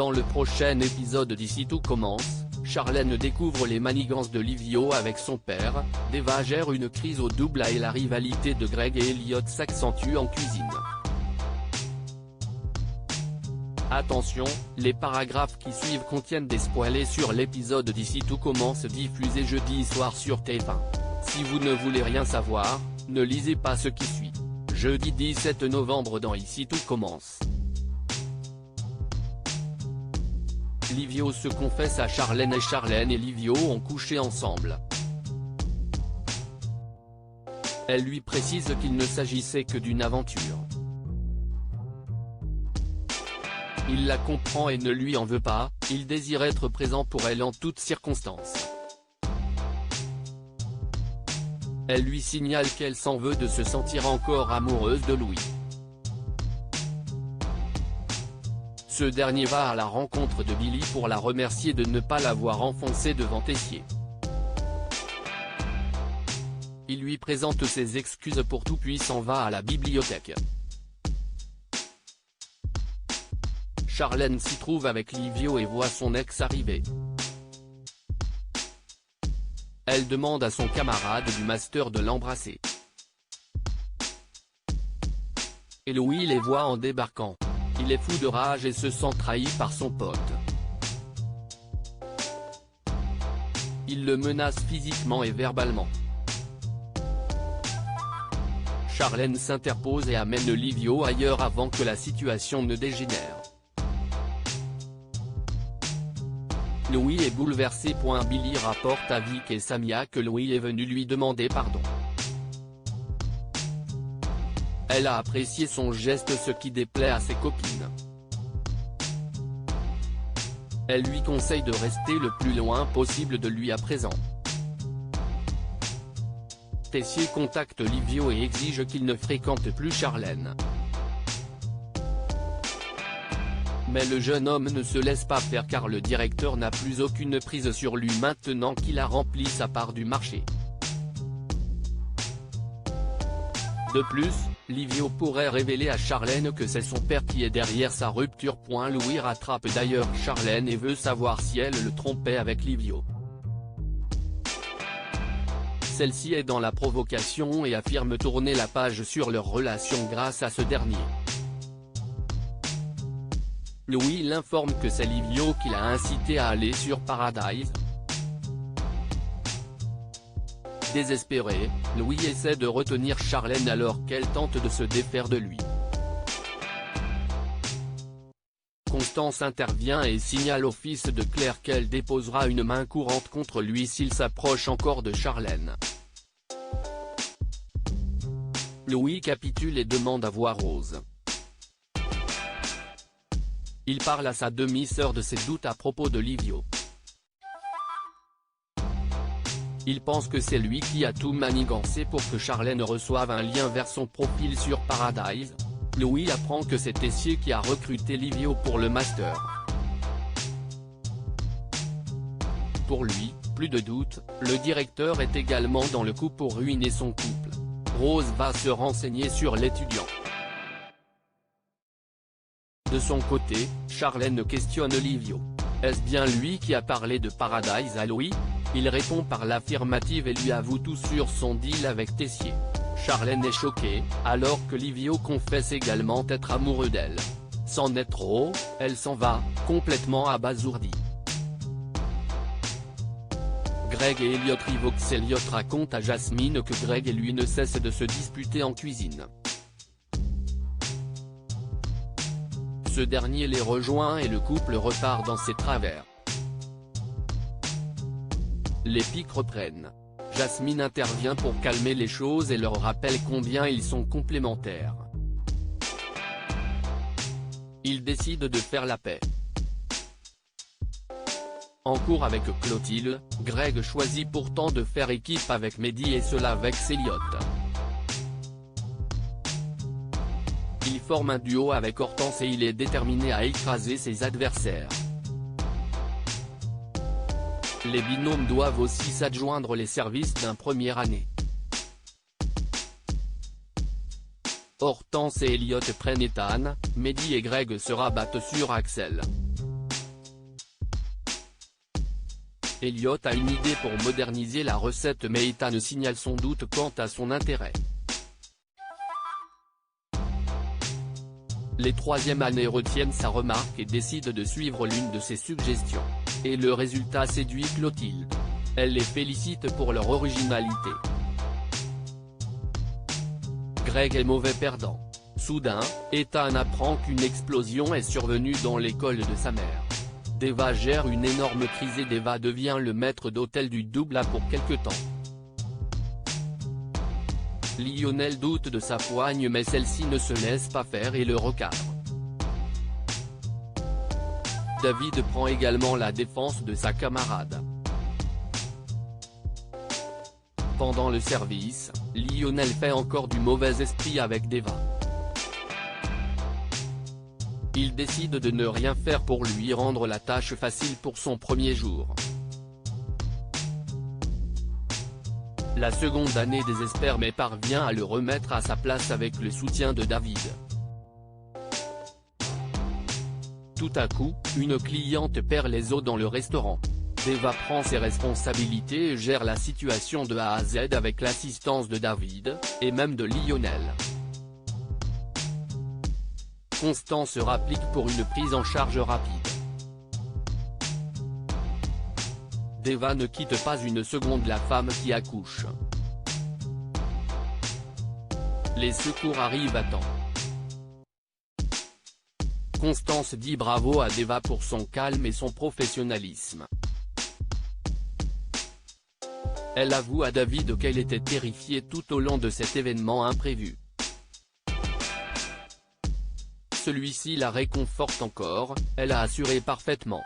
Dans le prochain épisode d'Ici tout commence, Charlène découvre les manigances de Livio avec son père, Deva gère une crise au double et la rivalité de Greg et Elliot s'accentue en cuisine. Attention, les paragraphes qui suivent contiennent des spoilers sur l'épisode d'Ici tout commence diffusé jeudi soir sur TF1. Si vous ne voulez rien savoir, ne lisez pas ce qui suit. Jeudi 17 novembre dans Ici tout commence. Livio se confesse à Charlène et Charlène et Livio ont couché ensemble. Elle lui précise qu'il ne s'agissait que d'une aventure. Il la comprend et ne lui en veut pas, il désire être présent pour elle en toutes circonstances. Elle lui signale qu'elle s'en veut de se sentir encore amoureuse de Louis. Ce dernier va à la rencontre de Billy pour la remercier de ne pas l'avoir enfoncé devant Tessier. Il lui présente ses excuses pour tout puis s'en va à la bibliothèque. Charlène s'y trouve avec Livio et voit son ex arriver. Elle demande à son camarade du master de l'embrasser. Et Louis les voit en débarquant. Il est fou de rage et se sent trahi par son pote. Il le menace physiquement et verbalement. Charlène s'interpose et amène Livio ailleurs avant que la situation ne dégénère. Louis est bouleversé. Billy rapporte à Vic et Samia que Louis est venu lui demander pardon. Elle a apprécié son geste, ce qui déplaît à ses copines. Elle lui conseille de rester le plus loin possible de lui à présent. Tessier contacte Livio et exige qu'il ne fréquente plus Charlène. Mais le jeune homme ne se laisse pas faire car le directeur n'a plus aucune prise sur lui maintenant qu'il a rempli sa part du marché. De plus, Livio pourrait révéler à Charlène que c'est son père qui est derrière sa rupture. Louis rattrape d'ailleurs Charlène et veut savoir si elle le trompait avec Livio. Celle-ci est dans la provocation et affirme tourner la page sur leur relation grâce à ce dernier. Louis l'informe que c'est Livio qui l'a incité à aller sur Paradise. Désespéré, Louis essaie de retenir Charlène alors qu'elle tente de se défaire de lui. Constance intervient et signale au fils de Claire qu'elle déposera une main courante contre lui s'il s'approche encore de Charlène. Louis capitule et demande à voir Rose. Il parle à sa demi-sœur de ses doutes à propos de Livio. Il pense que c'est lui qui a tout manigancé pour que Charlène reçoive un lien vers son profil sur Paradise. Louis apprend que c'est Tessier qui a recruté Livio pour le master. Pour lui, plus de doute, le directeur est également dans le coup pour ruiner son couple. Rose va se renseigner sur l'étudiant. De son côté, Charlène questionne Livio. Est-ce bien lui qui a parlé de Paradise à Louis? Il répond par l'affirmative et lui avoue tout sur son deal avec Tessier. Charlène est choquée, alors que Livio confesse également être amoureux d'elle. C'en est trop, elle s'en va, complètement abasourdie. Greg et Elliot rivoxent. Elliot raconte à Jasmine que Greg et lui ne cessent de se disputer en cuisine. Ce dernier les rejoint et le couple repart dans ses travers. Les piques reprennent. Jasmine intervient pour calmer les choses et leur rappelle combien ils sont complémentaires. Ils décident de faire la paix. En cours avec Clotilde, Greg choisit pourtant de faire équipe avec Mehdi et cela vexe Elliot. Il forme un duo avec Hortense et il est déterminé à écraser ses adversaires. Les binômes doivent aussi s'adjoindre les services d'un première année. Hortense et Elliot prennent Ethan, Mehdi et Greg se rabattent sur Axel. Elliot a une idée pour moderniser la recette mais Ethan signale son doute quant à son intérêt. Les troisième années retiennent sa remarque et décident de suivre l'une de ses suggestions. Et le résultat séduit Clotilde. Elle les félicite pour leur originalité. Greg est mauvais perdant. Soudain, Ethan apprend qu'une explosion est survenue dans l'école de sa mère. Deva gère une énorme crise et Deva devient le maître d'hôtel du double pour quelque temps. Lionel doute de sa poigne mais celle-ci ne se laisse pas faire et le recadre. David prend également la défense de sa camarade. Pendant le service, Lionel fait encore du mauvais esprit avec Deva. Il décide de ne rien faire pour lui rendre la tâche facile pour son premier jour. La seconde année désespère mais parvient à le remettre à sa place avec le soutien de David. Tout à coup, une cliente perd les os dans le restaurant. Deva prend ses responsabilités et gère la situation de A à Z avec l'assistance de David, et même de Lionel. Constance se rapplique pour une prise en charge rapide. Deva ne quitte pas une seconde la femme qui accouche. Les secours arrivent à temps. Constance dit bravo à Deva pour son calme et son professionnalisme. Elle avoue à David qu'elle était terrifiée tout au long de cet événement imprévu. Celui-ci la réconforte encore, elle a assuré parfaitement.